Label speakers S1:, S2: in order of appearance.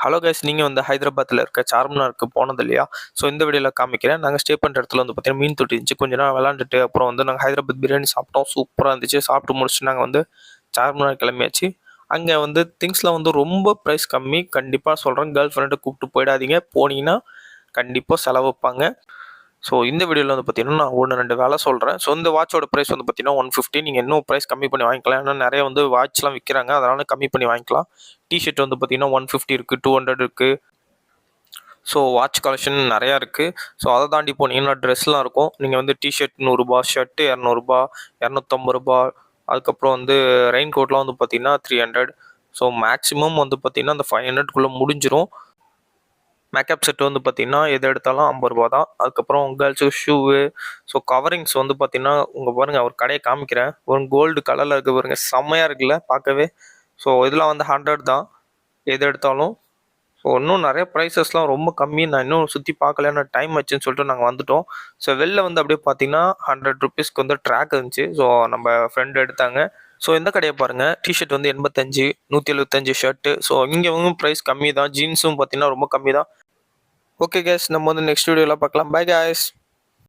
S1: Hello guys, நீங்கள் வந்து ஹைதராபாத்தில் இருக்க சார்மினாருக்கு போனது இல்லையா? ஸோ இந்த வீடியோவில் காமிக்கிறேன். நாங்கள் ஸ்டே பண்ணுற இடத்துல வந்து பார்த்தீங்கன்னா மீன் தொட்டி இருந்துச்சு. கொஞ்ச நேரம் விளாண்டுட்டு அப்புறம் வந்து நாங்கள் ஹைதராபாத் பிரியாணி சாப்பிட்டோம். சூப்பராக இருந்துச்சு. சாப்பிட்டு முடிச்சுட்டு நாங்கள் வந்து சார்மினார் கிளம்பியாச்சு. அங்கே வந்து திங்ஸ்லாம் வந்து ரொம்ப ப்ரைஸ் கம்மி. கண்டிப்பாக சொல்கிறேன், கேர்ள் ஃப்ரெண்டை கூப்பிட்டு போயிடாதீங்க. போனீங்கன்னா கண்டிப்பாக செலவு வைப்பாங்க. ஸோ இந்த வீடியோவில் வந்து பார்த்தீங்கன்னா நான் 1-2 வேலை சொல்கிறேன். ஸோ இந்த வாட்சோட ப்ரைஸ் வந்து பார்த்தீங்கன்னா 150. நீங்கள் இன்னும் ப்ரைஸ் கம்மி பண்ணி வாங்கிக்கலாம். ஏன்னா நிறைய வந்து வாட்ச்லாம் விற்கிறாங்க, அதனால் கம்மி பண்ணி வாங்கிக்கலாம். டிஷர்ட் வந்து பார்த்தீங்கன்னா 150 இருக்குது, 200 இருக்குது. ஸோ வாட்ச் கலெக்ஷன் நிறையா இருக்குது. ஸோ அதை தாண்டி போனீங்கன்னா ட்ரெஸ்லாம் இருக்கும். நீங்கள் வந்து டிஷர்ட் ரூ. 100, ஷர்ட்டு ரூ. 250, ரூ. 250. அதுக்கப்புறம் வந்து ரெயின் கோட்லாம் வந்து பார்த்தீங்கன்னா 300. ஸோ மேக்ஸிமம் வந்து பார்த்தீங்கன்னா அந்த 500க்குள்ளே முடிஞ்சிடும். மேக்கப் செட் வந்து பார்த்தீங்கன்னா எது எடுத்தாலும் ரூ. 50 தான். அதுக்கப்புறம் கேர்ள்ஸுக்கு ஷூவு, ஸோ கவரிங்ஸ் வந்து பார்த்தீங்கன்னா உங்கள் பாருங்கள், ஒரு கடையை காமிக்கிறேன். ஒரு கோல்டு கலரில் இருக்க பாருங்கள், செம்மையாக இருக்குல்ல பார்க்கவே. ஸோ இதெல்லாம் வந்து 100 தான் எது எடுத்தாலும். ஸோ இன்னும் நிறைய ப்ரைஸஸ்லாம் ரொம்ப கம்மி. நான் இன்னும் சுற்றி பார்க்கல, ஏன்னா டைம் ஆச்சுன்னு சொல்லிட்டு நாங்கள் வந்துட்டோம். ஸோ வெளில வந்து அப்படியே பார்த்தீங்கன்னா 100 ருபீஸ்க்கு வந்து ட்ராக் இருந்துச்சு. ஸோ நம்ம ஃப்ரெண்டு எடுத்தாங்க. ஸோ இந்த கடையை பாருங்கள், டிஷர்ட் வந்து 85, 175 ஷர்ட்டு. ஸோ இங்கே வந்து ப்ரைஸ் கம்மி தான். ஜீன்ஸும் பார்த்தீங்கன்னா ரொம்ப கம்மி தான். ஓகே கேஸ், நம்ம வந்து நெக்ஸ்ட் வீடியோவில் பார்க்கலாம். By guys.